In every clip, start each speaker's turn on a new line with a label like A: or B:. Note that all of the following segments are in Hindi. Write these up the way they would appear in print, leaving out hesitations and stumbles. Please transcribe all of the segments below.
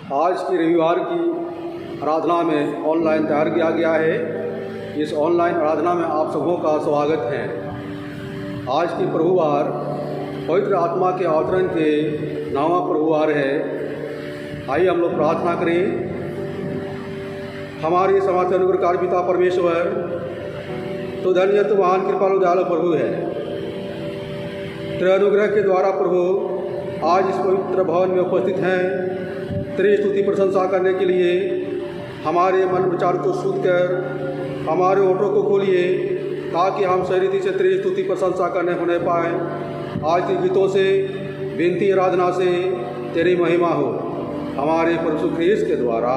A: आज की रविवार की आराधना में ऑनलाइन तैयार किया गया है। इस ऑनलाइन आराधना में आप सबों का स्वागत है। आज की प्रभुवार पवित्र आत्मा के अवतरण के 9वां प्रभुवार है। आइए हम लोग प्रार्थना करें। हमारे समाज अनुग्रहकारी पिता परमेश्वर, तो धन्य तो महान कृपालु दयालु प्रभु है। तेरे अनुग्रह के द्वारा प्रभु आज इस पवित्र भवन में उपस्थित हैं। तेरी स्तुति प्रशंसा करने के लिए हमारे मन विचार को शुद्ध कर हमारे होठों को खोलिए, ताकि हम सही रीति से तेरी स्तुति प्रशंसा करने होने पाए। आज के गीतों से, विनती आराधना से तेरी महिमा हो, हमारे प्रभु ख्रीस्त के द्वारा,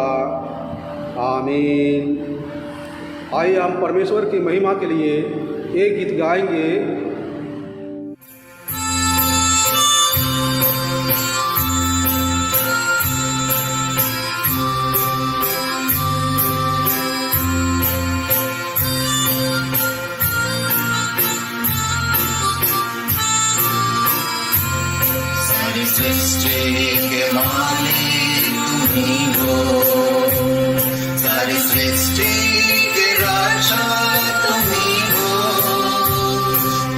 A: आमीन। आइए हम परमेश्वर की महिमा के लिए एक गीत गाएंगे।
B: सृष्टि के मालिक तुम्ही हो, सारी सृष्टि के राजा तुम्ही हो।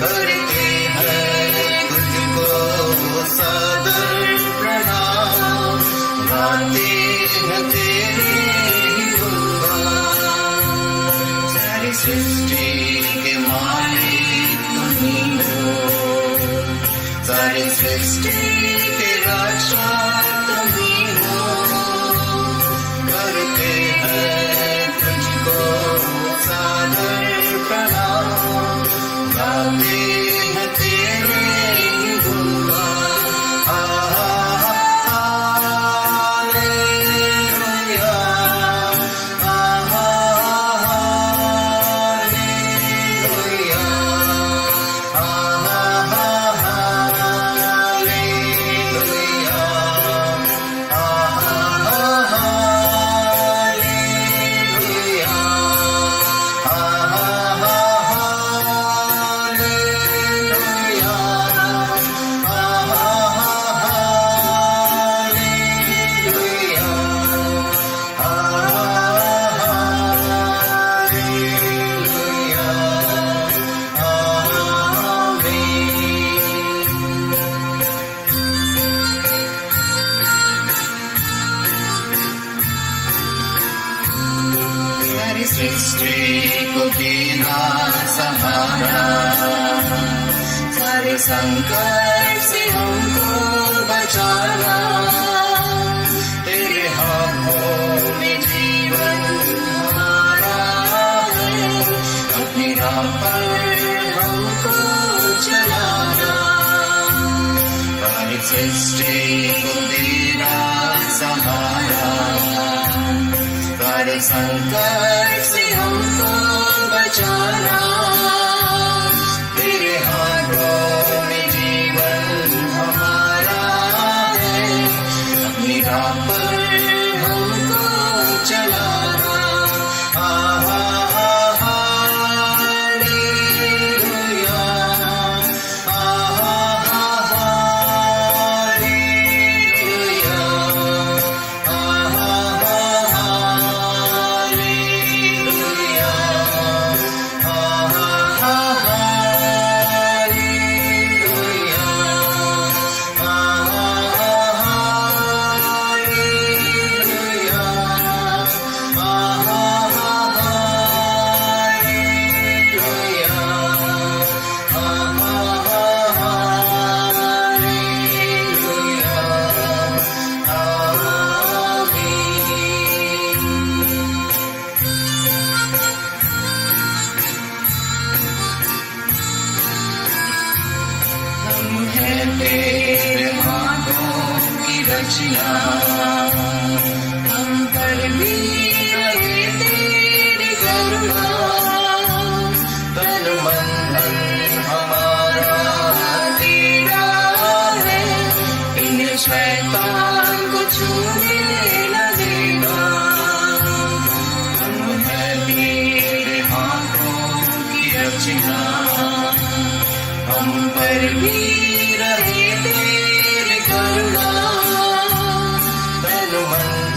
B: करते हैं तुझको सादर प्रणाम, गाते हैं तेरे गुणगान। सारी सृष्टि के मालिक तुम्ही हो, सारी सृष्टि के राजा तुम्ही हो। करते हैं तुझको सादर प्रणाम, गाते हैं तेरे गुणगान। सृष्टि को देना सहारा, सारे संकट से हमको बचाना। तेरे हाथों में जीवन हमारा है, अपनी राह पर हमको चलाना। सारी सृष्टि को देना सहारा, सारे संकट से हमको बचाना। तेरे हाथों में जीवन हमारा है, अपनी राह पर हमको चलाना। तेरे हाथों की रचना, हम पर भी रहे तेरी करुणा। तन मन धन हमारा तेरा है, इन्हें शैतान को छूने न देना। हम हैं तेरे हाथों की रचना, हम पर भी रहे तेरी करुणा। तन मन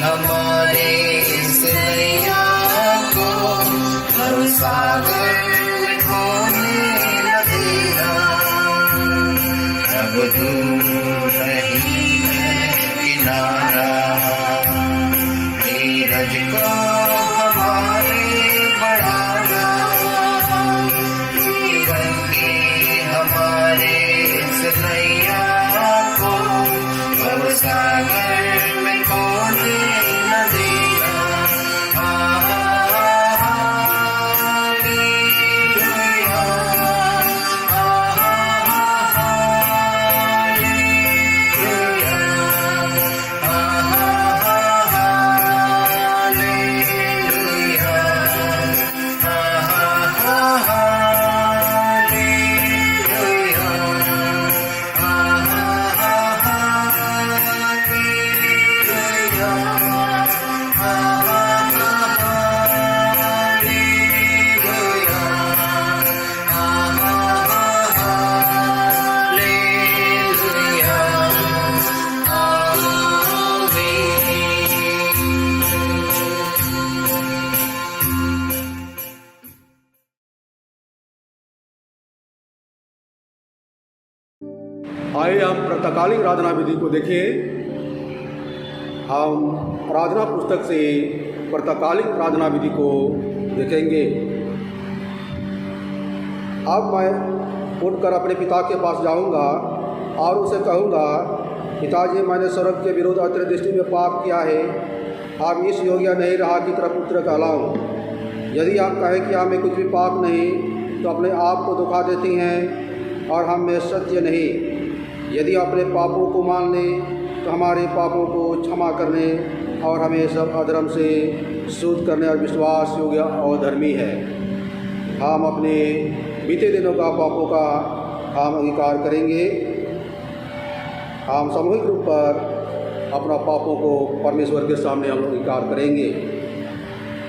B: हमारे इस नैया को भवसागर में खोने न देना। अब दूर नहीं है किनारा, धीरज को हमारे बढ़ाना। जीवन के हमारे इस नैया को भवसागर में खोने न देना।
A: आइए हम प्रातःकालीन आराधना विधि को देखें। हम आराधना पुस्तक से प्रातःकालीन आराधना विधि को देखेंगे। अब मैं उठकर अपने पिता के पास जाऊंगा और उसे कहूंगा, पिताजी, मैंने स्वर्ग के विरुद्ध और तेरी दृष्टि में पाप किया है। आप इस योग्य नहीं रहा कि तेरा पुत्र कहलाऊं। यदि आप कहें कि हमें कुछ भी पाप नहीं, तो अपने आप को धोखा देती हैं और हम में सत्य नहीं। यदि अपने पापों को मान लें तो हमारे पापों को क्षमा करने और हमें सब अधर्म से शुद्ध करने और विश्वास योग्य और धर्मी है। हम अपने बीते दिनों का पापों का हम अंगीकार करेंगे। हम सामूहिक रूप पर अपना पापों को परमेश्वर के सामने हम अंगीकार करेंगे।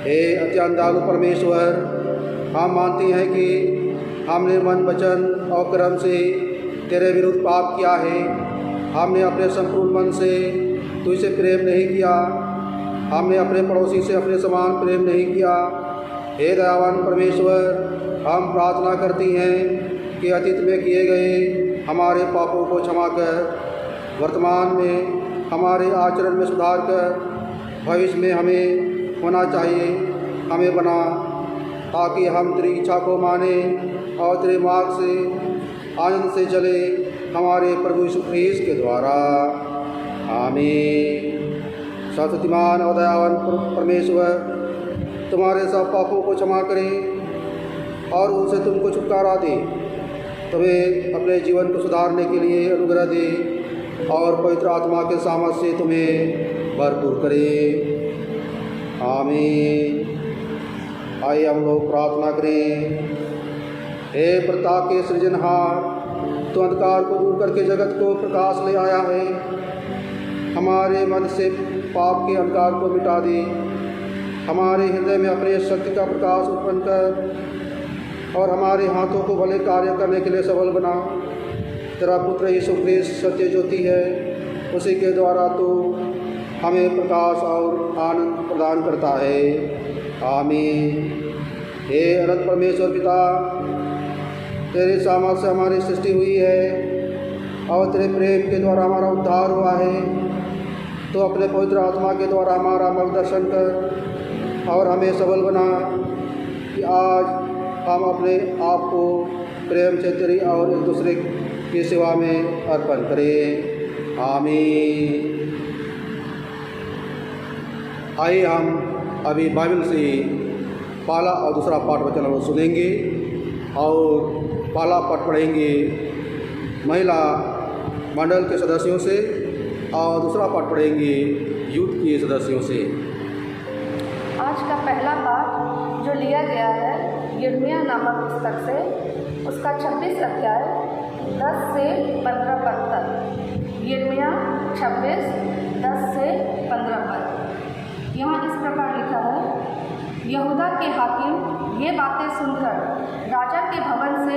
A: हे अत्यंत दयालु परमेश्वर, हम मानते हैं कि हमने मन, वचन और कर्म से तेरे विरुद्ध पाप किया है। हमने अपने संपूर्ण मन से तुझसे प्रेम नहीं किया। हमने अपने पड़ोसी से अपने समान प्रेम नहीं किया। हे दयावान परमेश्वर, हम प्रार्थना करती हैं कि अतीत में किए गए हमारे पापों को क्षमा कर वर्तमान में हमारे आचरण में सुधार कर भविष्य में हमें होना चाहिए हमें बना, ताकि हम तेरी इच्छा को माने और तेरे मार्ग से आनंद से चले, हमारे प्रभु यीशु ख्रीस्त के द्वारा। आमीन। सर्वशक्तिमान और दयावान परमेश्वर तुम्हारे सब पापों को क्षमा करें और उनसे तुमको छुटकारा दे, तुम्हें अपने जीवन को सुधारने के लिए अनुग्रह दे और पवित्र आत्मा के सामर्थ्य से तुम्हें भरपूर करे। आमीन। आइए हम लोग प्रार्थना करें। हे प्रताप के सृजनहार, तो अंधकार को दूर करके जगत को प्रकाश ले आया है। हमारे मन से पाप के अंधकार को मिटा दे, हमारे हृदय में अपने शक्ति का प्रकाश उत्पन्न कर और हमारे हाथों को भले कार्य करने के लिए सबल बना। तेरा पुत्र यीशु ख्रीस्त सत्य ज्योति है, उसी के द्वारा तो हमें प्रकाश और आनंद प्रदान करता है। आमीन। हे अनंत परमेश्वर पिता, तेरे सामर्थ्य से हमारी सृष्टि हुई है और तेरे प्रेम के द्वारा हमारा उद्धार हुआ है। तो अपने पवित्र आत्मा के द्वारा हमारा मार्गदर्शन कर और हमें सबल बना कि आज हम अपने आप को प्रेम से तेरी और एक दूसरे की सेवा में अर्पण करें। आमीन। आइए हम अभी बाइबल से पहला और दूसरा पाठ वचन हम सुनेंगे और पहला पाठ पढ़ेंगे महिला मंडल के सदस्यों से और दूसरा पाठ पढ़ेंगे यूथ के सदस्यों से।
C: आज का पहला पाठ जो लिया गया है यिर्मयाह नामक पुस्तक से, उसका 26 अध्याय 10 से 15 पद तक। यिर्मयाह 26 10 से 15 पद। यहाँ इस प्रकार लिखा है, यहूदा के हाकिम ये बातें सुनकर राजा के भवन से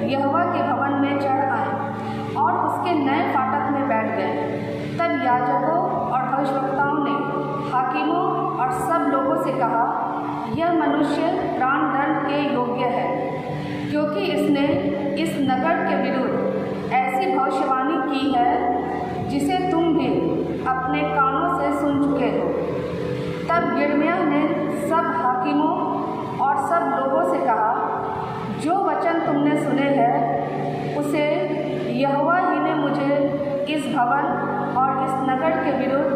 C: यहोवा के भवन में चढ़ आए और उसके नए फाटक में बैठ गए। तब याजकों और भविष्यवक्ताओं ने हाकिम कहा, यह मनुष्य प्राणदंड के योग्य है, क्योंकि इसने इस नगर के विरुद्ध ऐसी भविष्यवाणी की है जिसे तुम भी अपने कानों से सुन चुके हो। तब यिर्मयाह ने सब हाकिमों और सब लोगों से कहा, जो वचन तुमने सुने हैं उसे यहोवा ही ने मुझे इस भवन और इस नगर के विरुद्ध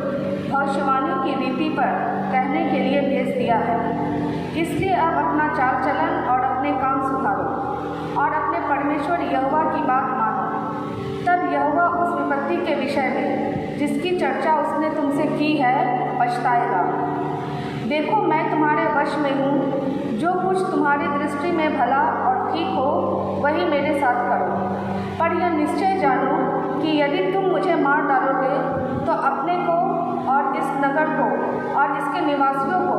C: भविष्यवाणी की रीति पर कहने के लिए भेज दिया है। इसलिए अब अपना चाल चलन और अपने काम सुधारो और अपने परमेश्वर यहोवा की बात मानो। तब यहोवा उस विपत्ति के विषय में जिसकी चर्चा उसने तुमसे की है पछताएगा। देखो, मैं तुम्हारे वश में हूँ, जो कुछ तुम्हारी दृष्टि में भला और ठीक हो वही मेरे साथ करो। पर यह निश्चय जानो कि यदि तुम मुझे मार डालोगे तो अपने को और इस नगर को और इसके निवासियों को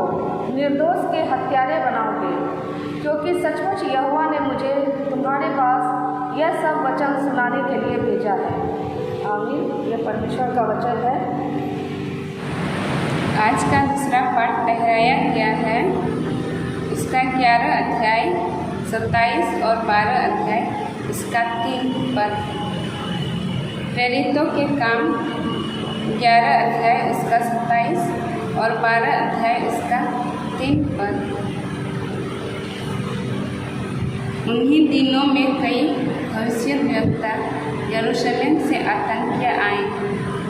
C: निर्दोष के हत्यारे बनाओगे, क्योंकि सचमुच यहोवा ने मुझे तुम्हारे पास यह सब वचन सुनाने के लिए भेजा है। आमीन। यह परमेश्वर का वचन है।
D: आज का दूसरा पाठ ठहराया गया है उसका 11 अध्याय 27 और 12 अध्याय उसका 3 पद। प्रेरितों के काम 11 अध्याय उसका 27 और 12 अध्याय उसका 3 पद। उन्हीं दिनों में कई भविष्यद्वक्ता यरूशलेम से आतंकियाँ आए।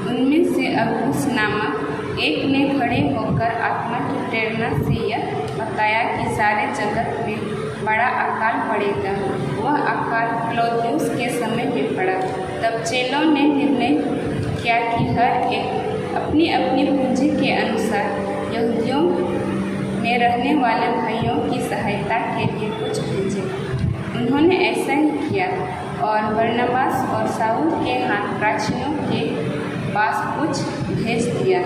D: उनमें से अगबुस नामक एक ने खड़े होकर आत्मा की प्रेरणा से यह बताया कि सारे जगत में बड़ा अकाल पड़ेगा। वह अकाल क्लौदियुस के समय में पड़ा। तब चेलों ने निर्णय किया कि हर एक अपनी अपनी पूंजी के अनुसार यहूदियों में रहने वाले भाइयों की सहायता के लिए कुछ भेजे। उन्होंने ऐसा ही किया और बरनबास और शाऊल के हाथ प्राचीनों के पास कुछ भेज दिया।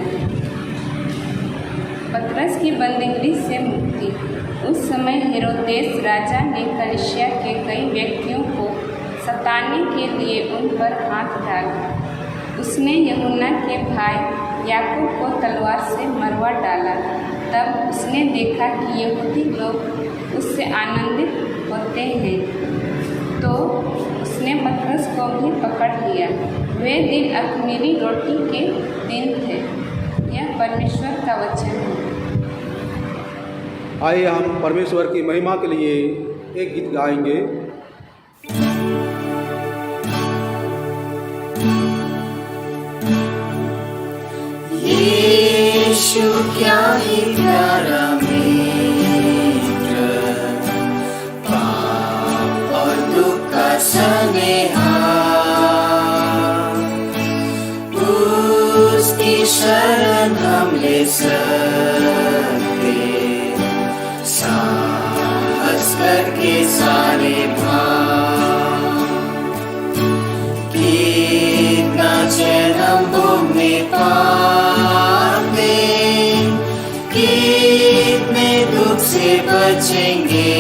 D: पतरस की बंदीगृह से मुक्ति। उस समय हेरोदेस राजा ने कलीसिया के कई व्यक्तियों को सताने के लिए उन पर हाथ डाला। उसने यूहन्ना के भाई याकूब को तलवार से मरवा डाला। तब उसने देखा कि यहूदी लोग उससे आनंदित होते हैं, तो उसने पतरस को भी पकड़ लिया। वे दिन अख़मीरी रोटी के दिन थे। यह परमेश्वर का वचन है।
A: आइए हम परमेश्वर की महिमा के लिए एक गीत गाएंगे।
B: यीशु क्या ही प्यारा मित्र, पाप और दुख का स्नेहा, उसकी शरण हम ले सकते, साहस करके सारे भाव, कितना चैन हम भोगने पाते, कितने दुख से बचेंगे,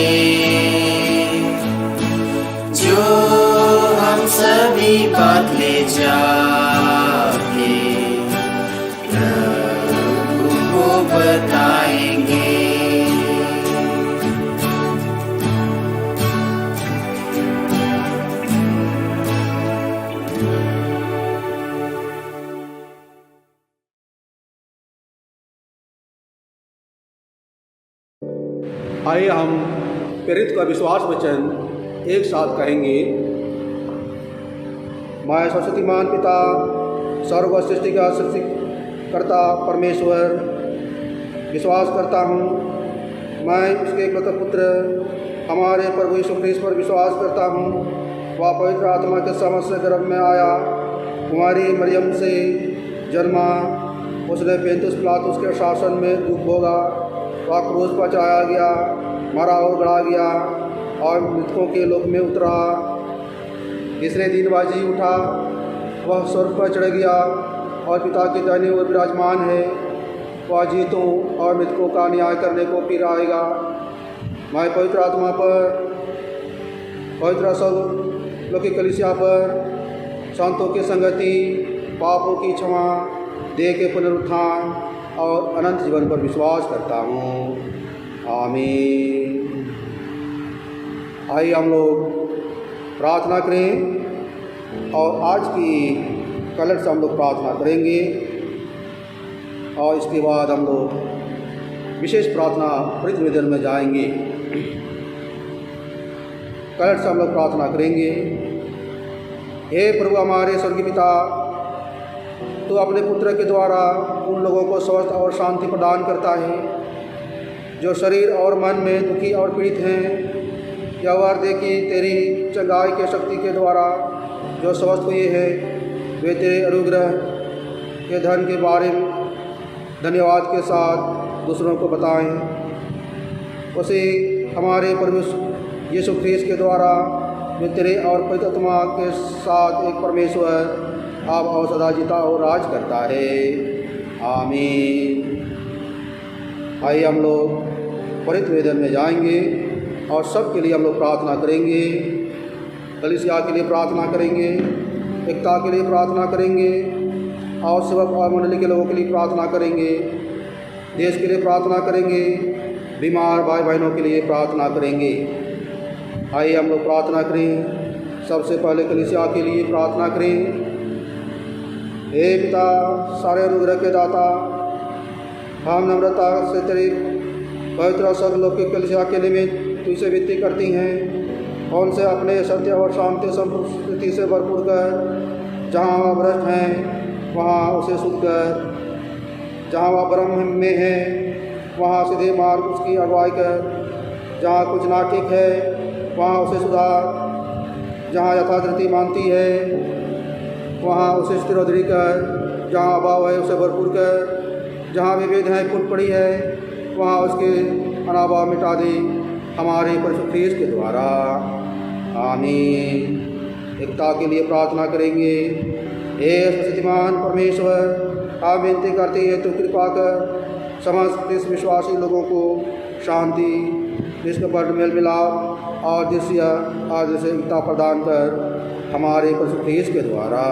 B: जो हम सभी बात ले जाके प्रभु को बताएंगे।
A: आइए हम प्रेरित का विश्वास वचन एक साथ कहेंगे। मैं सर्वशक्तिमान पिता, सर्व सृष्टि का सृष्टिकर्ता परमेश्वर विश्वास करता हूँ। मैं उसके एकलौते पुत्र हमारे प्रभु यीशु ख्रीस्त पर विश्वास करता हूँ। वह पवित्र आत्मा के समझ से गर्भ में आया, कुमारी मरियम से जन्मा, उसने पेंतुस पिलातुस के शासन में दुख भोगा, वह क्रूस पर चढ़ाया गया, मरा और गड़ा गया और मृतकों के लोक में उतरा। तीसरे दिन बाजी उठा, वह स्वर्ग पर चढ़ गया और पिता के दाहिने ओर विराजमान है। वह जीतों और मृतकों का न्याय करने को फिर आएगा। मैं पवित्र आत्मा पर, पवित्र सब लोग की कलीसिया पर, संतों की संगति, पापों की क्षमा, देह के पुनरुत्थान और अनंत जीवन पर विश्वास करता हूँ। आमीन। आइए हम लोग प्रार्थना करें और आज की कलश से हम लोग प्रार्थना करेंगे और इसके बाद हम लोग विशेष प्रार्थना प्रीति निवेदन में जाएंगे। कलश से हम लोग प्रार्थना करेंगे। हे प्रभु हमारे स्वर्गीय पिता, तो अपने पुत्र के द्वारा उन लोगों को स्वस्थ और शांति प्रदान करता है जो शरीर और मन में दुखी और पीड़ित हैं। यह वर दे कि तेरी चंगाई के शक्ति के द्वारा जो स्वस्थ हुए हैं वे तेरे अनुग्रह के धन के बारे में धन्यवाद के साथ दूसरों को बताएं। उसे हमारे प्रभु यीशु ख्रीस्त के द्वारा जो तेरे और पवित्र आत्मा के साथ एक परमेश्वर अब और सदा जीता और राज करता है। आमीन। आइए हम लोग प्रीति निवेदन में जाएंगे और सबके लिए हम लोग प्रार्थना करेंगे। कलीसिया के लिए प्रार्थना करेंगे, एकता के लिए प्रार्थना करेंगे और सेवक और मंडली के लोगों के लिए प्रार्थना करेंगे, देश के लिए प्रार्थना करेंगे, बीमार भाई बहनों के लिए प्रार्थना करेंगे। आइए हम लोग प्रार्थना करें। सबसे पहले कलीसिया के लिए प्रार्थना करें। हे पिता, सारे अनुग्रह के दाता, हम नम्रता से तेरी पवित्र सदलोक के कलीसिया के लिए में तुझसे विनती करती हैं। उनसे अपने सत्य और शांति संस्कृति से भरपूर कर जहाँ वह भ्रष्ट हैं वहाँ उसे शुद्ध कर, जहाँ वह ब्रह्म में है वहाँ सीधे मार्ग उसकी अगुवाई कर, जहाँ कुछ ना ठीक है वहाँ उसे सुधार, जहाँ यथाधृति मानती है वहाँ उसे स्थिर दृढ़ कर, जहाँ अभाव है उसे भरपूर कर, जहाँ विभेद है फूट पड़ी है वहाँ उसके अनाभाव मिटा दे हमारे प्रभु ख्रीस्त के द्वारा। आमीन। एकता के लिए प्रार्थना करेंगे। हे सर्वशक्तिमान परमेश्वर, आप विनती करते हैं तो कृपा कर समस्त इस विश्वासी लोगों को शांति, निष्कपट मेल मिलाप और दृश्य एकता प्रदान कर हमारे प्रभु ख्रीस्त के द्वारा।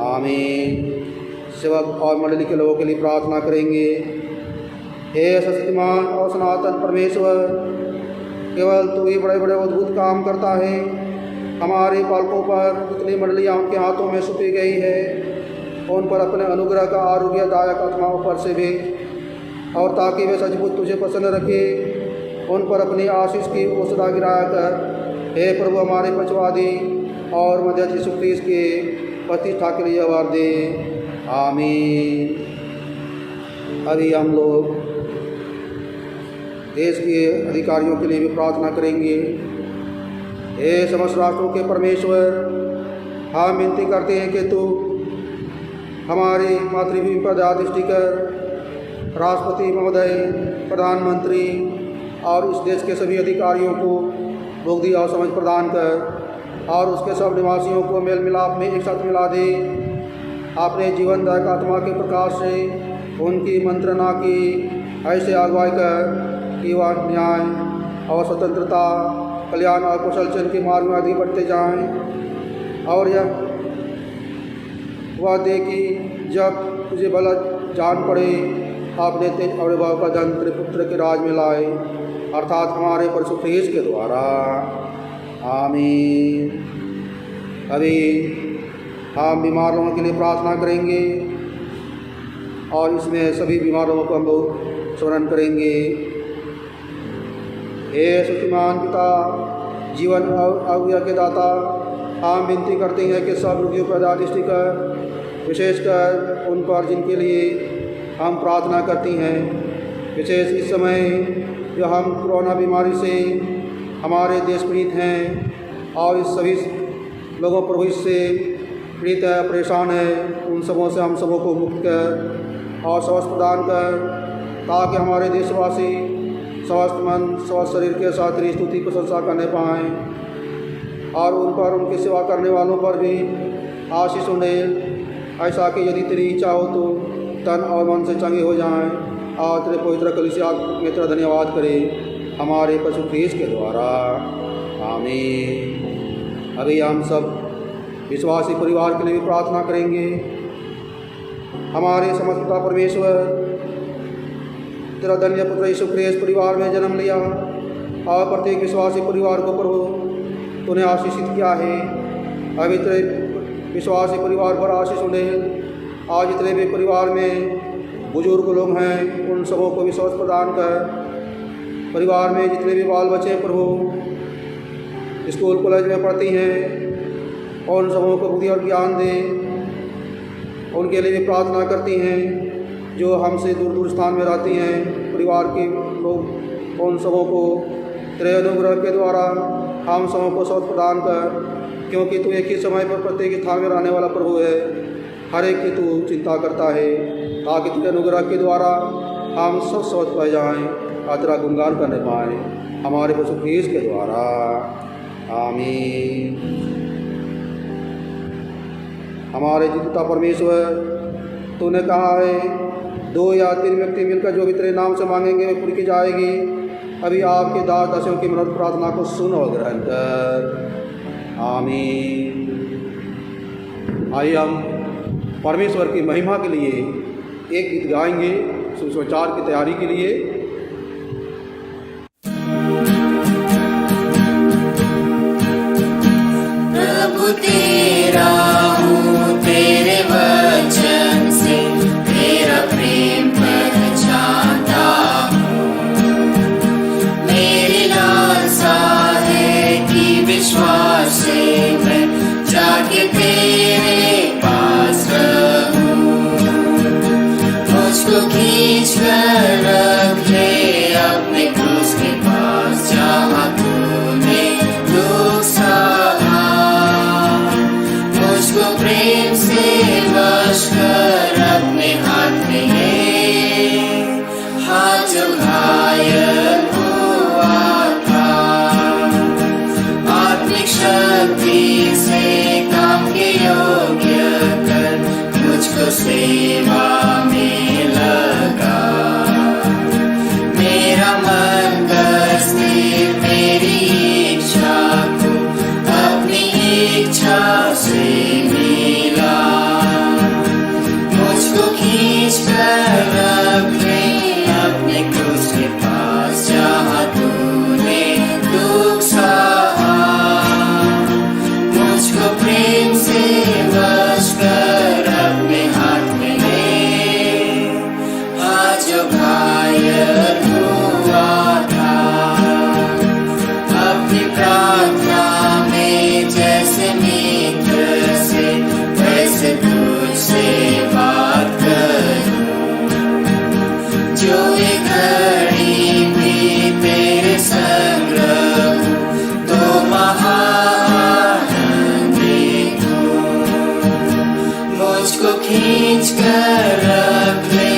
A: आमीन। सेवक और मंडली के लोगों के लिए प्रार्थना करेंगे। हे सर्वशक्तिमान और सनातन परमेश्वर, केवल तू ही बड़े बड़े अद्भुत काम करता है। हमारे पालकों पर जितनी मंडलियाँ उनके हाथों में सौंपी गई है उन पर अपने अनुग्रह का आरोग्यदायक आत्माओं पर से भी, और ताकि वे सचमुच तुझे पसंद रखे उन पर अपनी आशीष की ओसदा गिराया कर हे प्रभु हमारे पचवादी और मध्यस्थ यीशु ख्रीस्त के प्रतिष्ठा के लिए आभार दे। आमीन। अभी हम लोग देश के अधिकारियों के लिए भी प्रार्थना करेंगे। हे समस्त राष्ट्रों के परमेश्वर, हम विनती करते हैं कि तू हमारी मातृभूमि पर दया दृष्टि कर राष्ट्रपति महोदय, प्रधानमंत्री और उस देश के सभी अधिकारियों को बुद्धि और समझ प्रदान कर और उसके सब निवासियों को मेल मिलाप में एक साथ मिला दे। अपने जीवनदायक आत्मा के प्रकाश से उनकी मंत्रणा की ऐसे अगुवाई कर कि वह न्याय और स्वतंत्रता, कल्याण और कुशल चयन के मार्ग में आगे बढ़ते जाएं। और यह वह दे कि जब तुझे भला जान पड़े आपने तेज और भाव का जन्म तेरे पुत्र के राज में लाए, अर्थात हमारे प्रभु ख्रीस्त के द्वारा। आमीन। अभी हम बीमार लोगों के लिए प्रार्थना करेंगे और इसमें सभी बीमार लोगों को हम लोग स्मरण करेंगे। हे शक्तिमान पिता, जीवन और आज्ञा के दाता, हम विनती करते हैं कि सब रोगियों पर दया दृष्टि कर, विशेषकर उन पर जिनके लिए हम प्रार्थना करती हैं। विशेष इस समय जो हम कोरोना बीमारी से हमारे देश पीड़ित हैं और इस सभी लोगों पर इससे पीड़ित है, परेशान है, उन सबों से हम सबों को मुक्त कर और स्वस्थ प्रदान कर, ताकि हमारे देशवासी स्वस्थ मन स्वस्थ शरीर के साथ तेरी स्तुति प्रशंसा करने पाएँ और उन पर उनकी सेवा करने वालों पर भी आशीष उन्हें ऐसा कि यदि तेरी इच्छा हो तो तन और मन से चंगे हो जाएं और तेरे पवित्र कलीसिया में तेरा धन्यवाद करें हमारे प्रभु ख्रीस्त के द्वारा। आमीन। अभी हम सब विश्वासी परिवार के लिए भी प्रार्थना करेंगे। हमारे समस्त पिता परमेश्वर, तेरा धन्य पुत्र यीशु ख्रीस्त परिवार में जन्म लिया और प्रत्येक विश्वासी परिवार को प्रभु तूने आशीषित किया है। अभी तेरे विश्वासी परिवार पर आशीष उड़े। आज जितने भी परिवार में बुजुर्ग लोग हैं उन सबों को विश्वास प्रदान कर। परिवार में जितने भी बाल बच्चे प्रभु स्कूल कॉलेज में पढ़ती हैं और उन सबों को बुद्धि और ज्ञान दें। उनके लिए भी प्रार्थना करती हैं जो हमसे दूर दूर स्थान में रहती हैं। परिवार के लोग उन सबों को तेरे अनुग्रह के द्वारा हम सबों को सौत प्रदान कर, क्योंकि तू एक ही समय पर प्रत्येक स्थान में रहने वाला प्रभु है। हर एक की तू चिंता करता है, ताकि तेरे अनुग्रह के द्वारा हम सब सौत पा जाएँ और तेरा गुणगान करने पाएँ हमारे पशु ख्रीस्त के द्वारा। आमीन। हमारे पिता परमेश्वर, तूने कहा है 2 या 3 व्यक्ति मिलकर जो भी तेरे नाम से मांगेंगे वे पूरी की जाएगी। अभी आपके दास दासियों की मनोरथ प्रार्थना को सुन और ग्रहण कर। आमीन। आइए हम परमेश्वर की महिमा के लिए एक गीत गाएंगे सुसमाचार की तैयारी के लिए।
B: प्रभु तेरा हूँ, तेरे वचन से तेरा प्रेम पहचानता हूँ। मेरी लालसा है कि विश्वास से मैं जाके तेरे पास रहूँ। मुझको खींच कर रख ले अपने क्रूस के पास, जहाँ तूने दुख सहा। मुझको प्रेम से वश कर अपने हाथ में ले, हाथ जो घायल हुआ था। आत्मिक शक्ति से काम के योग्य कर मुझको सेवा में लगा। मेरा मन कर स्थिर मेरी इच्छा को अपनी इच्छा से मिला। मुझको खींच कर रख ले अपने क्रूस के पास, जहाँ तूने दुख सहा। मुझको प्रेम से वश कर अपने हाथ में ले, हाथ जो घायल हुआ था। अपनी प्रार्थना में जैसे मित्र से वैसे तुझसे बात करूं। जो एक घड़ी भी तेरे संग रहूं तो महान देखूं। मुझको खींच कर रख ले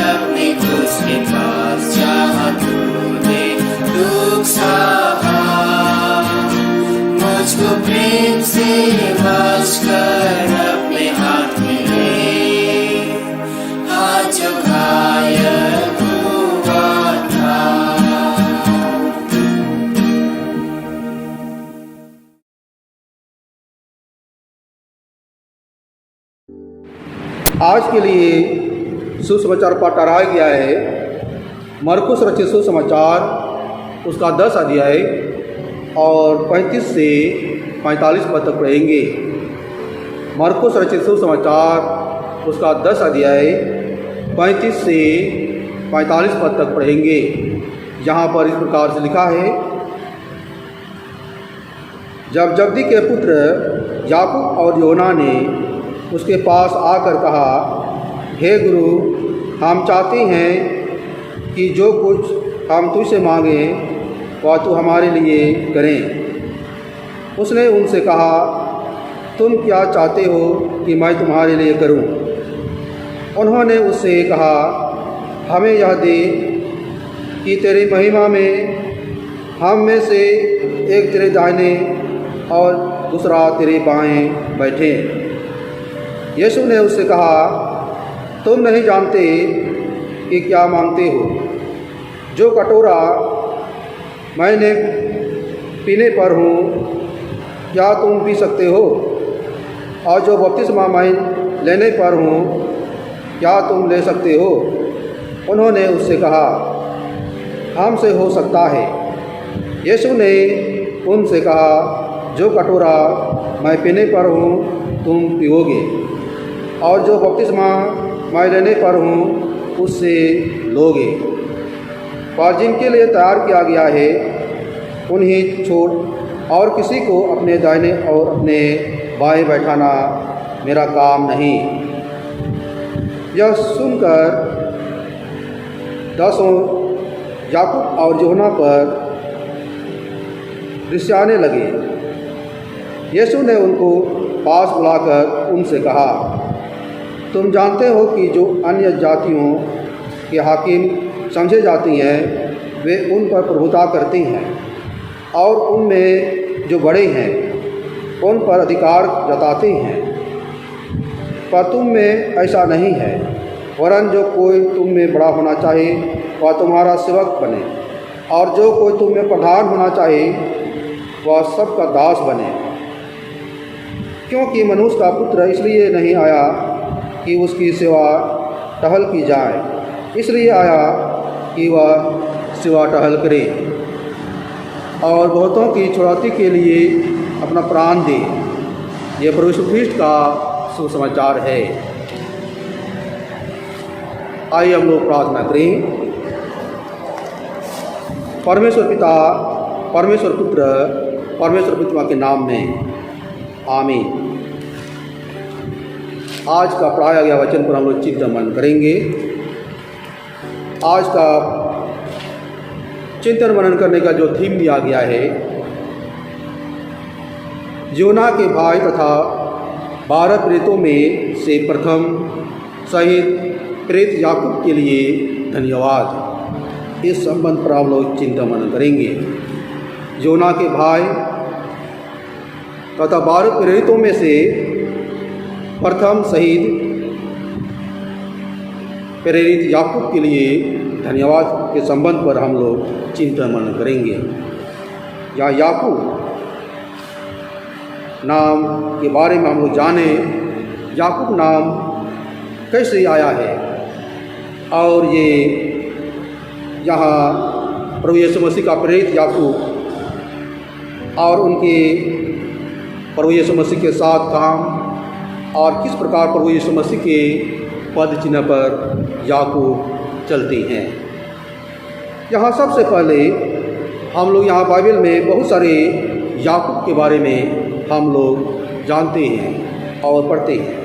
B: अपने क्रूस के पास, जहाँ तूने दुख सहा। मुझको प्रेम से वश कर अपने हाथ में ले, हाथ जो घायल हुआ था।
A: आज के लिए सुसमाचार पाठ कराया गया है मरकुस रचित सुसमाचार उसका 10 अध्याय और 35 से 45 पद तक पढ़ेंगे। मरकुस रचित सुसमाचार उसका 10 अध्याय 35 से 45 पद तक पढ़ेंगे, जहाँ पर इस प्रकार से लिखा है। जब जब्दी के पुत्र याकूब और योना ने उसके पास आकर कहा, हे गुरु, हम चाहते हैं कि जो कुछ हम तुझसे मांगें वह तू हमारे लिए करें। उसने उनसे कहा, तुम क्या चाहते हो कि मैं तुम्हारे लिए करूं? उन्होंने उससे कहा, हमें यह दे कि तेरी महिमा में हम में से एक तेरे दाहिने और दूसरा तेरे बाएं बैठे। यीशु ने उससे कहा, तुम नहीं जानते कि क्या मांगते हो। जो कटोरा मैंने पीने पर हूँ क्या तुम पी सकते हो? और जो बपतिस्मा मैं लेने पर हूँ क्या तुम ले सकते हो? उन्होंने उससे कहा, हमसे हो सकता है। यीशु ने उनसे कहा, जो कटोरा मैं पीने पर हूँ तुम पियोगे, और जो बपतिस्मा मैं लेने पर हूँ उससे लोगे, पर जिनके लिए तैयार किया गया है उन्हें छोड़ और किसी को अपने दाहिने और अपने बाएं बैठाना मेरा काम नहीं। यह सुनकर दसों याकूब और यूहन्ना पर रिसाने लगे। यीशु ने उनको पास बुलाकर उनसे कहा, तुम जानते हो कि जो अन्य जातियों के हाकिम समझे जाती हैं वे उन पर प्रभुता करती हैं, और उनमें जो बड़े हैं उन पर अधिकार जताते हैं। पर तुम में ऐसा नहीं है, वरन जो कोई तुम में बड़ा होना चाहे वह तुम्हारा सेवक बने, और जो कोई तुम में प्रधान होना चाहे वह सबका दास बने। क्योंकि मनुष्य का पुत्र इसलिए नहीं आया कि उसकी सेवा टहल की जाए, इसलिए आया कि वह सेवा टहल करे और बहुतों की छुड़ौती के लिए अपना प्राण दे। यह प्रभु यीशु ख्रीष्ट का सुसमाचार है। आइए हम लोग प्रार्थना करें। परमेश्वर पिता, परमेश्वर पुत्र, परमेश्वर पिता के नाम में आमीन। आज का पढ़ाया गया वचन पर हम लोग चिंतन मनन करेंगे। आज का चिंतन मनन करने का जो थीम दिया गया है, योना के भाई तथा 12 प्रेरितों में से प्रथम शहीद प्रेरित याकूब के लिए धन्यवाद। इस संबंध पर हम लोग चिंतन मनन करेंगे। योना के भाई तथा 12 प्रेरितों में से प्रथम शहीद प्रेरित याकूब के लिए धन्यवाद के संबंध पर हम लोग चिंतन मनन करेंगे। या याकूब नाम के बारे में हम लोग जाने, याकूब नाम कैसे आया है, और ये यहाँ प्रभु यीशु मसीह का प्रेरित याकूब और उनके प्रभु यीशु मसीह के साथ काम और किस प्रकार प्रभु यीशु मसीह के पद चिन्ह पर याकूब चलती हैं। यहाँ सबसे पहले हम लोग यहाँ बाइबल में बहुत सारे याकूब के बारे में हम लोग जानते हैं और पढ़ते हैं।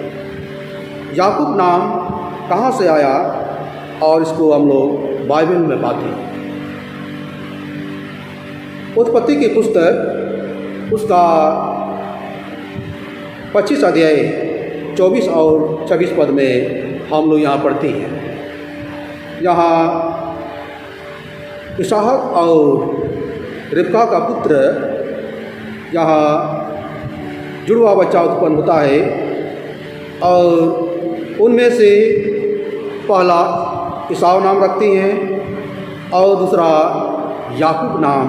A: याकूब नाम कहाँ से आया और इसको हम लोग बाइबल में पाते हैं। उत्पत्ति की पुस्तक उसका 25 अध्याय 24 और 26 पद में हम लोग यहाँ पढ़ते हैं। यहाँ इसहाक और रिबका का पुत्र यहाँ जुड़वा बच्चा उत्पन्न होता है, और उनमें से पहला ईसाव नाम रखते हैं और दूसरा याकूब नाम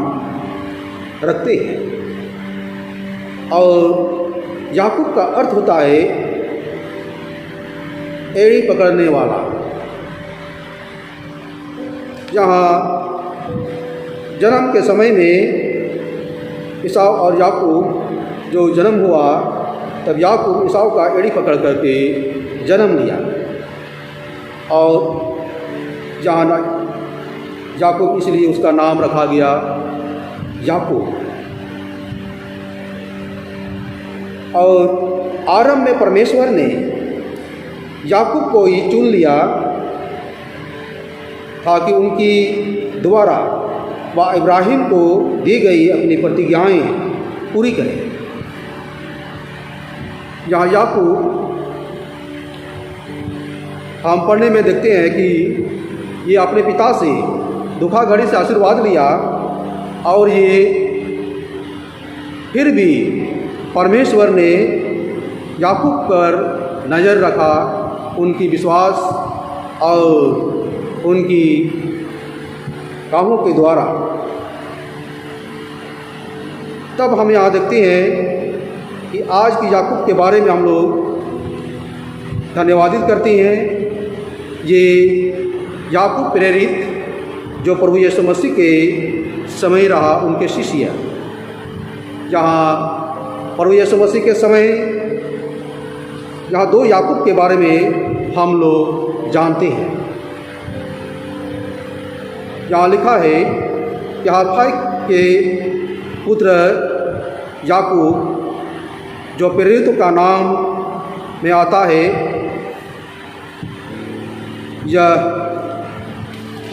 A: रखते हैं। और याकूब का अर्थ होता है एड़ी पकड़ने वाला। यहाँ जन्म के समय में ईसाव और याकूब जो जन्म हुआ, तब याकूब ईसाव का एड़ी पकड़ करके जन्म लिया, और जहाँ याकूब इसलिए उसका नाम रखा गया याकूब। और आरंभ में परमेश्वर ने याकूब को ही चुन लिया ताकि उनकी द्वारा व इब्राहिम को दी गई अपनी प्रतिज्ञाएँ पूरी करें। यहाँ याकूब हम पढ़ने में देखते हैं कि ये अपने पिता से दुखा घड़ी से आशीर्वाद लिया, और ये फिर भी परमेश्वर ने याकूब पर नज़र रखा, उनकी विश्वास और उनकी कामों के द्वारा। तब हम यहाँ देखते हैं कि आज की याकूब के बारे में हम लोग धन्यवादित करते हैं ये याकूब प्रेरित जो प्रभु यीशु मसीह के समय रहा उनके शिष्य, जहाँ प्रभु यीशु मसीह के समय यहाँ 2 याकूब के बारे में हम लोग जानते हैं। यहाँ लिखा है कि हल्फाई के पुत्र याकूब जो प्रेरितों का नाम में आता है, यह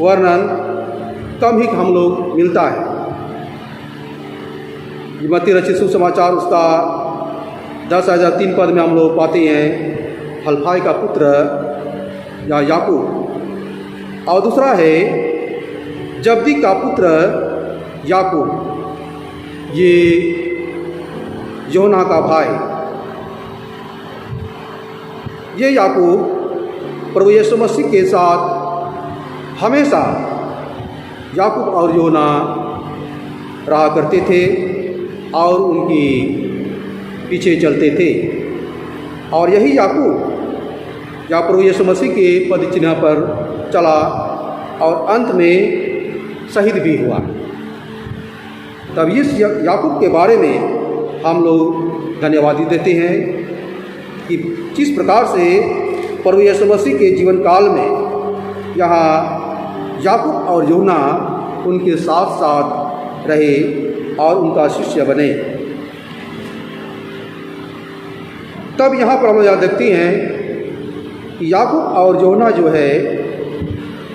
A: वर्णन कम ही हम लोग मिलता है। मत्ती रचित सुसमाचार उसका 10,003 पद में हम लोग पाते हैं हल्फाई का पुत्र या याकूब, और दूसरा है जब्दी का पुत्र याकूब, ये योना का भाई। ये याकूब प्रभु यीशु मसीह के साथ हमेशा याकूब और योना रहा करते थे और उनकी पीछे चलते थे, और यही याकूब या प्रभु यीशु मसीह के पद चिन्ह पर चला और अंत में शहीद भी हुआ। तब इस याकूब के बारे में हम लोग धन्यवाद देते हैं कि किस प्रकार से प्रभु यीशु मसीह के जीवन काल में यहाँ याकूब और यूहन्ना उनके साथ साथ रहे और उनका शिष्य बने। तब यहाँ पर हम यह देखते हैं कि याकूब और यूहन्ना जो है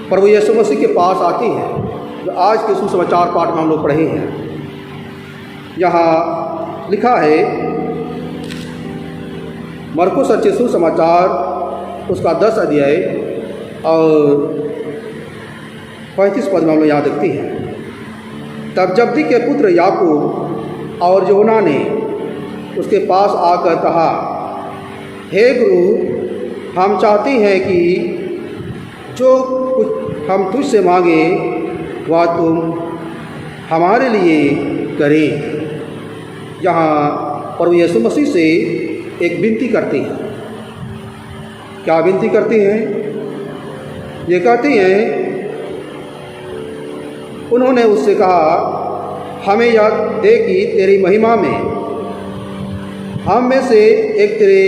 A: प्रभु यीशु मसीह के पास आते हैं, जो आज के सुसमाचार पाठ में हम लोग पढ़े हैं। यहाँ लिखा है मरकुस रचित सुसमाचार उसका 10 अध्याय और 35 पद में हम लोग यहाँ देखते हैं। तब जब्दी के पुत्र याकूब और यूहन्ना ने उसके पास आकर कहा, हे गुरु, हम चाहते हैं कि जो कुछ हम तुझसे मांगे वह तुम हमारे लिए करें। यहाँ प्रभु यीशु मसीह से एक विनती करते हैं। क्या विनती करते हैं? ये कहते हैं, उन्होंने उससे कहा, हमें यह दे कि तेरी महिमा में हम में से एक तेरे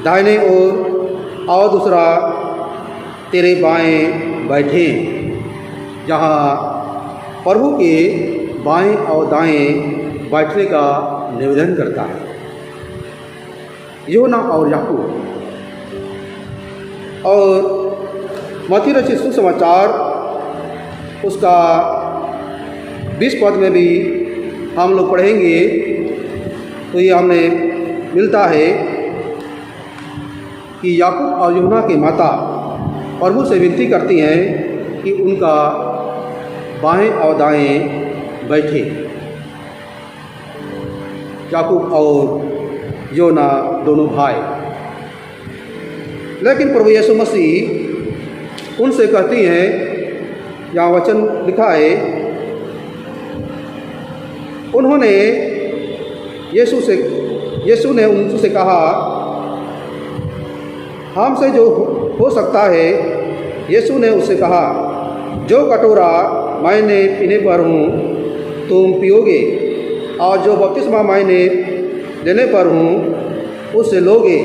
A: दाहिने ओर और दूसरा तेरे बाएं बैठे। जहाँ प्रभु के बाएं और दाएं बैठने का निवेदन करता है यूहन्ना और याकूब। और मत्ती रचित सुसमाचार उसका 20 पद में भी हम लोग पढ़ेंगे तो ये हमें मिलता है कि याकूब और यूहन्ना की माता प्रभु से विनती करती हैं कि उनका बाएं और दाएं बैठे। याकूब और यूहन्ना दोनों भाई। लेकिन प्रभु यीशु मसीह उनसे कहती हैं, यहाँ वचन लिखा है, उन्होंने यीशु ने उनसे कहा, हमसे जो हो सकता है। यीशु ने उससे कहा, जो कटोरा मैंने पीने पर हूँ तुम पियोगे, और जो बपतिस्मा मैंने लेने पर हूँ उससे लोगे।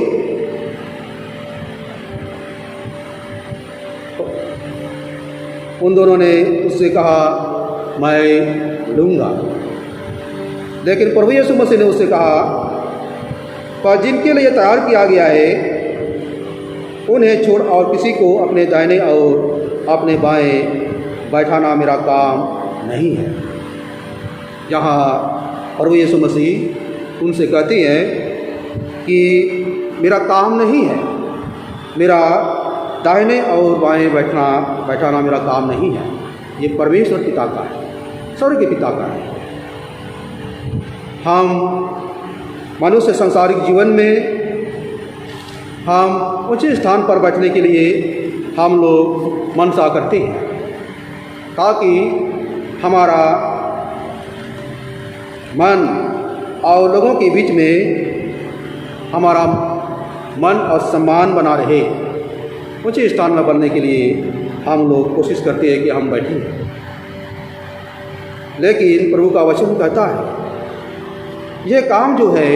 A: उन दोनों ने उससे कहा, मैं लूँगा। लेकिन प्रभु यीशु मसीह ने उससे कहा, पर जिनके लिए तैयार किया गया है उन्हें छोड़ और किसी को अपने दाहिने और अपने बाएं बैठाना मेरा काम नहीं है। यहाँ प्रभु यीशु मसीह उनसे कहती हैं कि मेरा काम नहीं है, मेरा दाहिने और बाएं बैठाना मेरा काम नहीं है। ये परमेश्वर पिता का है, स्वर्ग के पिता का है। हम मनुष्य सांसारिक जीवन में हम ऊंचे स्थान पर बैठने के लिए हम लोग मनसा करते हैं, ताकि हमारा मन और लोगों के बीच में हमारा मन और सम्मान बना रहे। ऊंचे स्थान में बनने के लिए हम लोग कोशिश करते हैं कि हम बैठें, लेकिन प्रभु का वचन कहता है यह काम जो है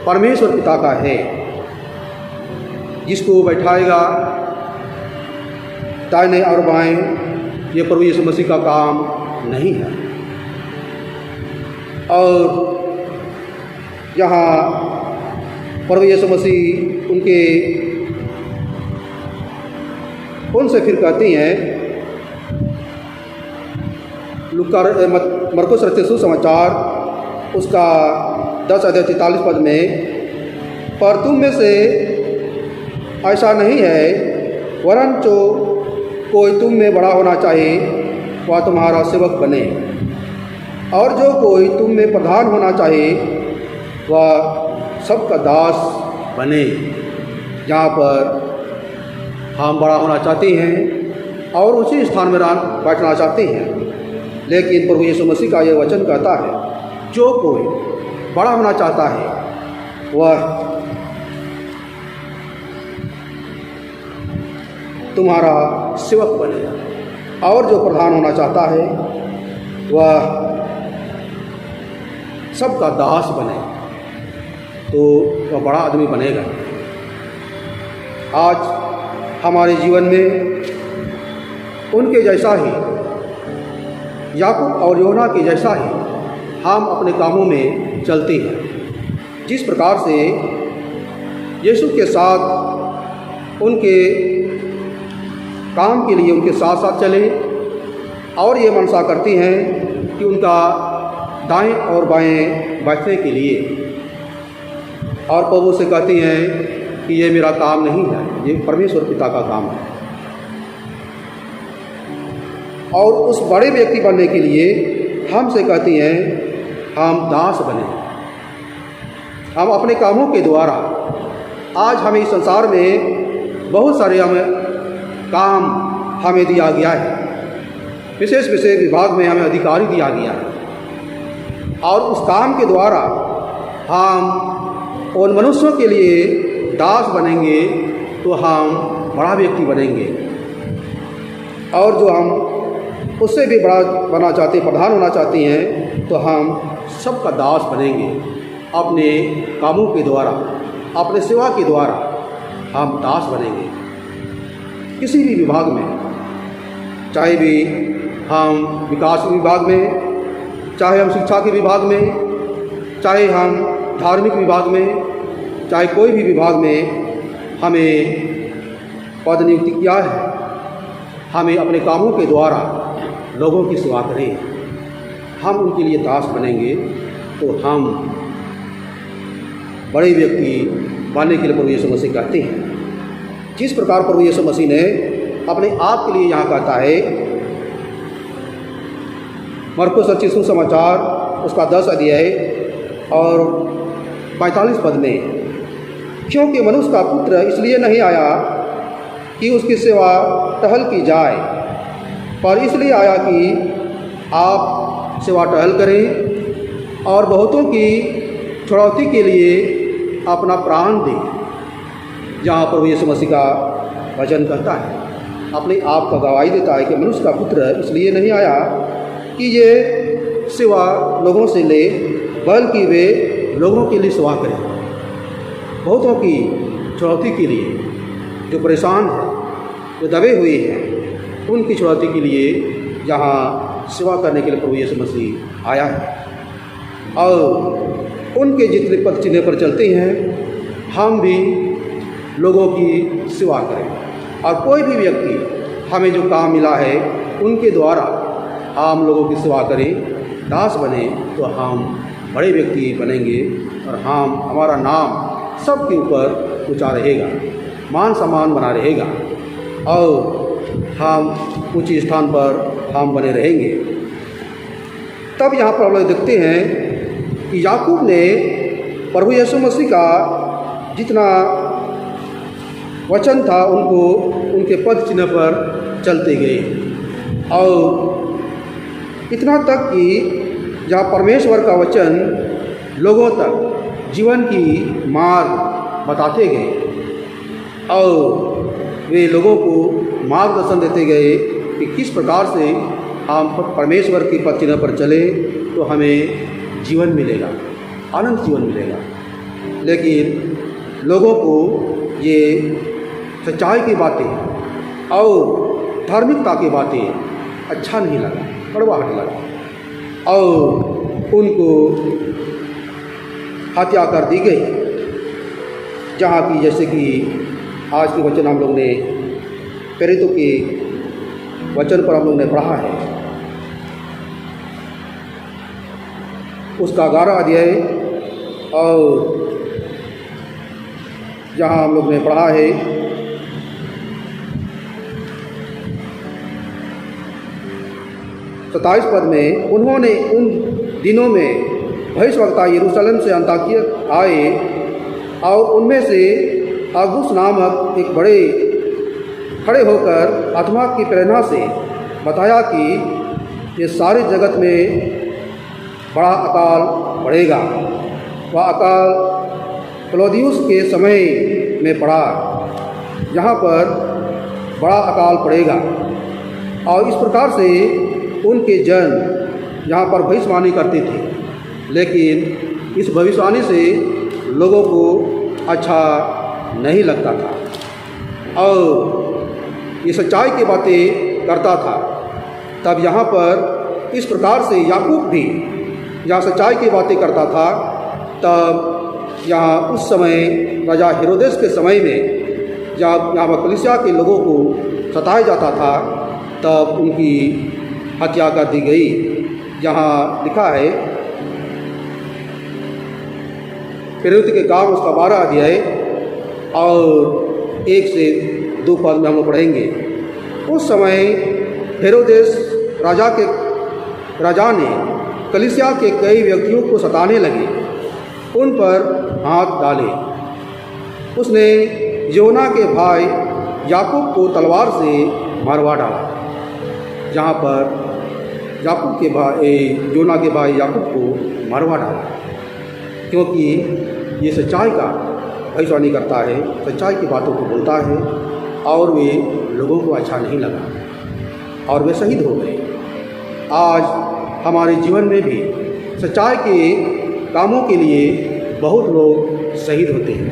A: परमेश्वर पिता का है, जिसको बैठाएगा दाहिने और बाएं, ये प्रभु यीशु मसीह का काम नहीं है। और यहाँ प्रभु यीशु मसीह उनसे फिर कहती हैं, मरकुस रचित सुसमाचार उसका 10:43 में, पर तुम में से ऐसा नहीं है, वरन जो कोई तुम में बड़ा होना चाहिए वह तुम्हारा सेवक बने, और जो कोई तुम में प्रधान होना चाहिए वह सबका दास बने। जहाँ पर हम बड़ा होना चाहते हैं और उसी स्थान में बैठना चाहते हैं, लेकिन प्रभु यीशु मसीह का यह वचन कहता है जो कोई बड़ा होना चाहता है वह तुम्हारा सेवक बने, और जो प्रधान होना चाहता है वह सबका दास बने, तो वह बड़ा आदमी बनेगा। आज हमारे जीवन में उनके जैसा ही, याकूब और योना के जैसा ही हम अपने कामों में चलते हैं। जिस प्रकार से यीशु के साथ उनके काम के लिए उनके साथ साथ चले, और ये मनसा करती हैं कि उनका दाएं और बाएं बैठने के लिए, और प्रभु से कहती हैं कि ये मेरा काम नहीं है, ये परमेश्वर पिता का काम है। और उस बड़े व्यक्ति बनने के लिए हमसे कहती हैं हम दास बने। हम अपने कामों के द्वारा, आज हमें इस संसार में बहुत सारे काम हमें दिया गया है, विशेष विभाग में हमें अधिकारी दिया गया है, और उस काम के द्वारा हम उन मनुष्यों के लिए दास बनेंगे तो हम बड़ा व्यक्ति बनेंगे, और जो हम उससे भी बड़ा बनना चाहते हैं, प्रधान होना चाहते हैं, तो हम सबका दास बनेंगे। अपने कामों के द्वारा, अपने सेवा के द्वारा हम दास बनेंगे। किसी भी विभाग में, चाहे भी हम विकास विभाग में, चाहे हम शिक्षा के विभाग में, चाहे हम धार्मिक विभाग में, चाहे कोई भी विभाग में हमें पद नियुक्ति किया है, हमें अपने कामों के द्वारा लोगों की सेवा करें, हम उनके लिए दास बनेंगे, तो हम बड़े व्यक्ति बनने के लिए प्रभु यीशु मसीह कहते हैं। जिस प्रकार प्रभु यीशु मसीह ने अपने आप के लिए यहाँ कहता है, मरकुस रचित सुसमाचार उसका 10 अध्याय और 45 पद में, क्योंकि मनुष्य का पुत्र इसलिए नहीं आया कि उसकी सेवा टहल की जाए, पर इसलिए आया कि आप सेवा टहल करें और बहुतों की छुड़ौती के लिए अपना प्राण दें। जहाँ प्रभु यीशु मसीह का वचन कहता है, अपने आप का गवाही देता है कि मनुष्य का पुत्र इसलिए नहीं आया कि ये सेवा लोगों से ले, बल्कि वे लोगों के लिए सेवा करें, बहुतों की छुड़ौती के लिए, जो परेशान हैं, जो दबे हुए हैं, उनकी छुड़ौती के लिए यहाँ सेवा करने के लिए प्रभु यीशु मसीह आया है। और उनके जितने पद चिन्ह पर चलते हैं, हम भी लोगों की सेवा करें, और कोई भी व्यक्ति हमें जो काम मिला है उनके द्वारा हम लोगों की सेवा करें, दास बने, तो हम बड़े व्यक्ति बनेंगे, और हमारा नाम सबके ऊपर ऊँचा रहेगा, मान सम्मान बना रहेगा, और हम ऊँचे स्थान पर हम बने रहेंगे। तब यहाँ पर हम लोग देखते हैं कि याकूब ने प्रभु यीशु मसीह का जितना वचन था उनको उनके पद चिन्ह पर चलते गए, और इतना तक कि जहाँ परमेश्वर का वचन लोगों तक जीवन की मार्ग बताते गए, और वे लोगों को मार्गदर्शन देते गए कि किस प्रकार से हम परमेश्वर की पथ चिन्ह पर चले तो हमें जीवन मिलेगा, अनंत जीवन मिलेगा। लेकिन लोगों को ये सच्चाई की बातें और धार्मिकता की बातें अच्छा नहीं लगा, कड़वाहट लगा और उनको हत्या कर दी गई। जहाँ की जैसे कि आज के वचन हम लोग ने प्रेरितों के वचन पर हम लोग ने पढ़ा है, उसका 11 अध्याय और जहाँ हम लोग ने पढ़ा है 27 पद में, उन्होंने उन दिनों में भविष्यवक्ता यरूशलेम से अंताकिया आए और उनमें से अगुस नामक एक बड़े खड़े होकर आत्मा की प्रेरणा से बताया कि ये सारे जगत में बड़ा अकाल पड़ेगा। वह अकाल क्लौदियुस के समय में पड़ा, यहाँ पर बड़ा अकाल पड़ेगा। और इस प्रकार से उनके जन यहाँ पर भविष्यवाणी करते थे, लेकिन इस भविष्यवाणी से लोगों को अच्छा नहीं लगता था और ये सच्चाई की बातें करता था। तब यहाँ पर इस प्रकार से याकूब भी जहाँ सच्चाई की बातें करता था, तब यहाँ उस समय राजा हेरोदेस के समय में जब यहाँ पर कलीसिया के लोगों को सताया जाता था, तब उनकी हत्या कर दी गई। जहाँ लिखा है प्रेरितों के काम उसका 12 अध्याय और 1 से 2 पद में हम लोग पढ़ेंगे। उस समय हेरोदेस राजा ने कलीसिया के कई व्यक्तियों को सताने लगे, उन पर हाथ डाले। उसने योना के भाई याकूब को तलवार से मारवा डाला। जहाँ पर योना के भाई याकूब को मारवा डाला, क्योंकि ये सच्चाई का भविष्यवाणी करता है, सच्चाई की बातों को बोलता है और वे लोगों को अच्छा नहीं लगा और वे शहीद हो गए। आज हमारे जीवन में भी सच्चाई के कामों के लिए बहुत लोग शहीद होते हैं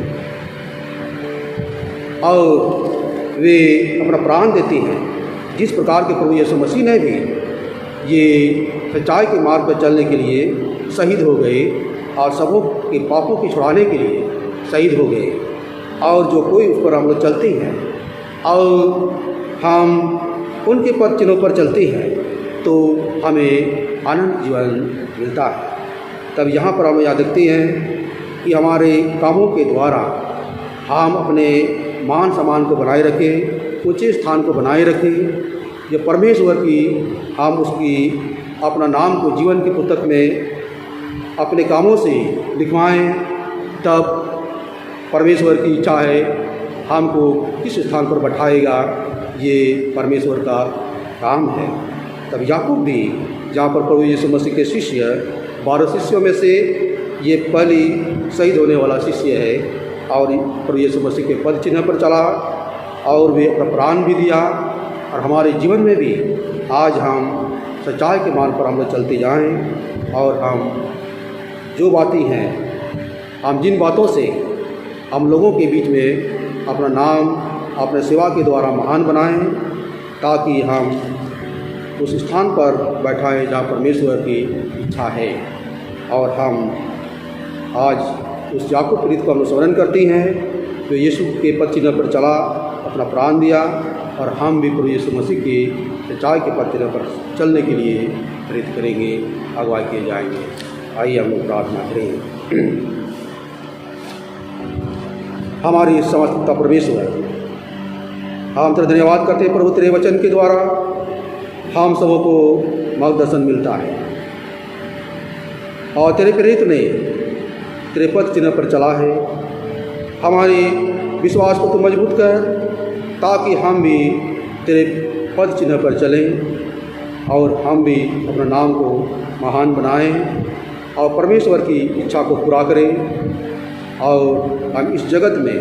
A: और वे अपना प्राण देते हैं। जिस प्रकार के प्रभु यीशु मसीह ने भी ये सच्चाई के मार्ग पर चलने के लिए शहीद हो गए और सबों के पापों की छुड़ाने के लिए शहीद हो गए। और जो कोई उस पर हम लोग चलते हैं और हम उनके पद चिन्हों पर चलते हैं तो हमें अनंत जीवन मिलता है। तब यहाँ पर हम याद रखते हैं कि हमारे कामों के द्वारा हम अपने मान सम्मान को बनाए रखें, ऊंचे स्थान को बनाए रखें। जो परमेश्वर की हम उसकी अपना नाम को जीवन की पुस्तक में अपने कामों से लिखवाएं, तब परमेश्वर की इच्छा है हमको किस स्थान पर बैठाएगा, ये परमेश्वर का काम है। तब याकूब भी, जहाँ पर प्रभु यीशु मसीह के शिष्य 12 शिष्यों में से ये पहली शहीद होने वाला शिष्य है और प्रभु यीशु मसीह के पद चिन्ह पर चला और वे अपना प्राण भी दिया। और हमारे जीवन में भी आज हम सच्चाई के मार्ग पर हम लोग चलते जाएं और हम जो बातें हैं, हम जिन बातों से हम लोगों के बीच में अपना नाम अपने सेवा के द्वारा महान बनाएं, ताकि हम उस स्थान पर बैठाएं जहाँ परमेश्वर की इच्छा है। और हम आज उस याकूब प्रीत को हम स्मरण करते हैं जो यीशु के पद चिन्ह पर चला, अपना प्राण दिया, और हम भी प्रभु यीशु मसीह की सच्चाई के पद चिन्ह पर चलने के लिए प्रेरित करेंगे, अगुवाई किए जाएंगे। आइए हम लोग प्रार्थना करें। हमारी समस्त परमेश्वर, हम तेरा धन्यवाद करते हैं प्रभु, तेरे वचन के द्वारा हम सबों को मार्गदर्शन मिलता है और तेरे प्रेरित ने तेरे पद चिन्ह पर चला है। हमारे विश्वास को तू मजबूत कर, ताकि हम भी तेरे पद चिन्ह पर चलें और हम भी अपना नाम को महान बनाएं और परमेश्वर की इच्छा को पूरा करें और हम इस जगत में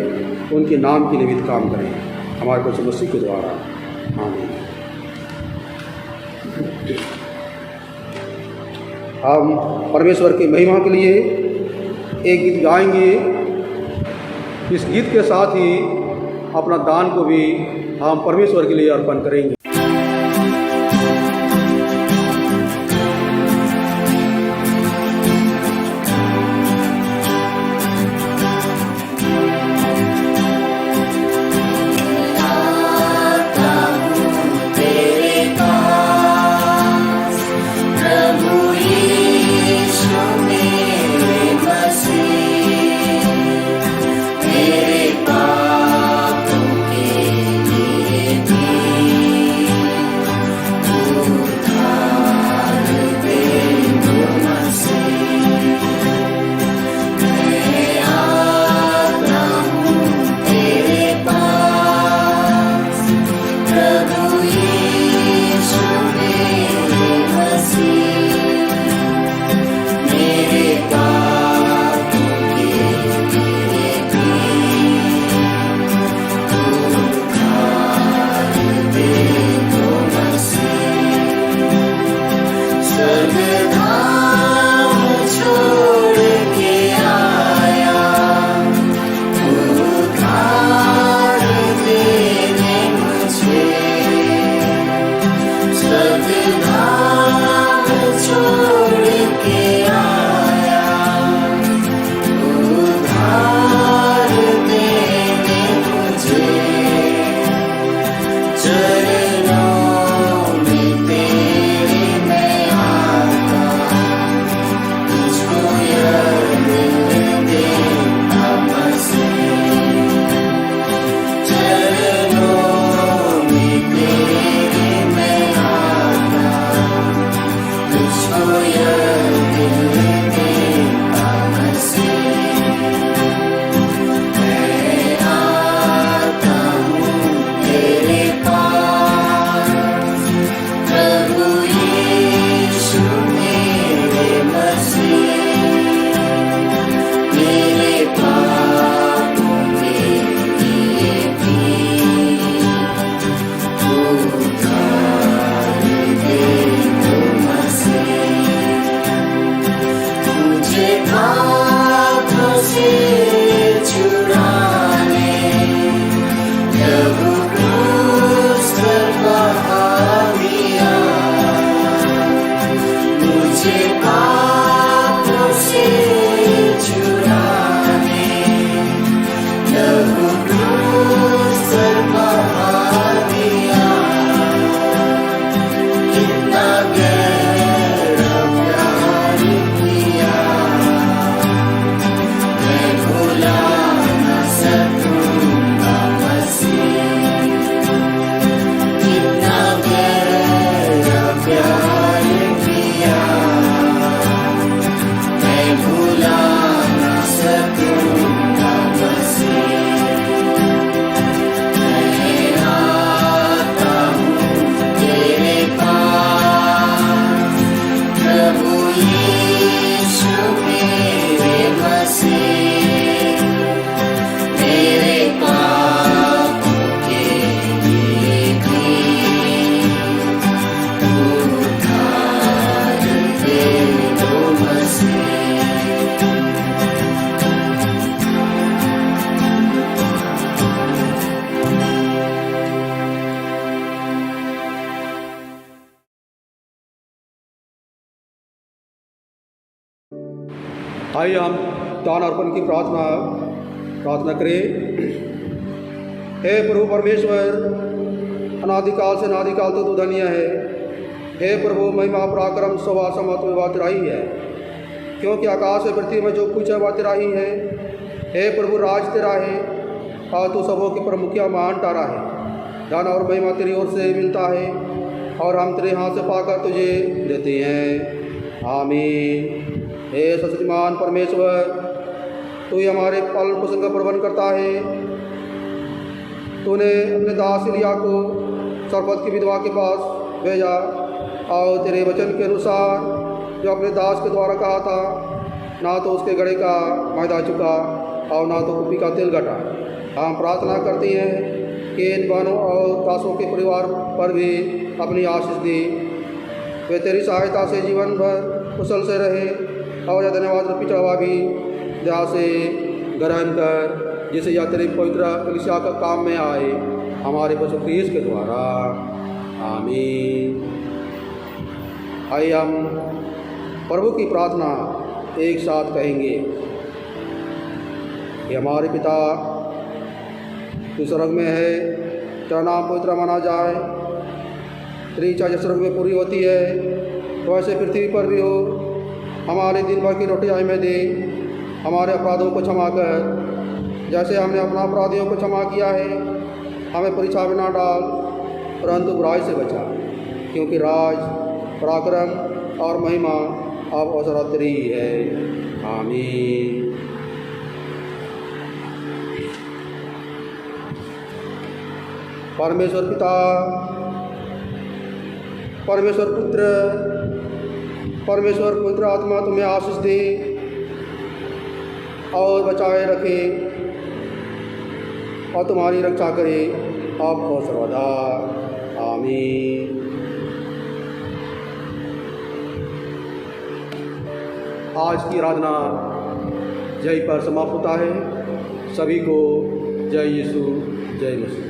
A: उनके नाम के निमित्त काम करें। हमारे प्रभु यीशु मसीह के द्वारा। आमीन। हम परमेश्वर की महिमा के लिए एक गीत गाएंगे। इस गीत के साथ ही अपना दान को भी हम परमेश्वर के लिए अर्पण करेंगे। आइए हम दान अर्पण की प्रार्थना करें। हे प्रभु परमेश्वर, अनादिकाल से अनादिकाल तो तू धन्य है। हे प्रभु, महिमा पराक्रम शोभा समत्व वह तेरा ही है, क्योंकि आकाश और पृथ्वी में जो कुछ है वह तेरा ही है। हे प्रभु, राज तेरा है और तू सबों की प्रमुखिया महान तारा है। दान और महिमा तेरी ओर से मिलता है और हम तेरे हाथ से पाकर तुझे देते हैं। आमीन। हे सच्चिदानंद परमेश्वर, तू ही हमारे पालन पोषण का प्रबंध करता है। तूने अपने दास इलिया को सरपत की विधवा के पास भेजा और तेरे वचन के अनुसार जो अपने दास के द्वारा कहा था, ना तो उसके गड़े का मैदा चुका और ना तो कुप्पी का तेल घटा। हम प्रार्थना करते हैं कि इन बहनों और दासों के परिवार पर भी अपनी आशीष दी। वे तेरी सहायता से जीवन भर कुशल से रहे और यह धन्यवाद रूपी चढ़ावा भी दया से ग्रहण कर, जिसे यह तेरी पवित्र कलीसिया का काम में आए हमारे पशु क्रीस के द्वारा। आमीन। आइए हम प्रभु की प्रार्थना एक साथ कहेंगे कि हमारे पिता तू स्वर्ग में है, तेरा नाम पवित्र माना जाए, तेरी इच्छा जो स्वर्ग में पूरी होती है वैसे पृथ्वी पर भी हो। हमारे दिन भर की रोटी हमें दे, हमारे अपराधों को क्षमा कर जैसे हमने अपना अपराधियों को क्षमा किया है। हमें परीक्षा में ना डाल परंतु बुराई से बचा, क्योंकि राज, पराक्रम और महिमा अब अवसर तेरी है। आमीन। परमेश्वर पिता, परमेश्वर पुत्र, परमेश्वर पवित्र आत्मा तुम्हें आशीष दे और बचाए रखे और तुम्हारी रक्षा करे अब और सर्वदा। आमीन। आज की आराधना जय पर समाप्त होता है। सभी को जय यीशु, जय मसीह।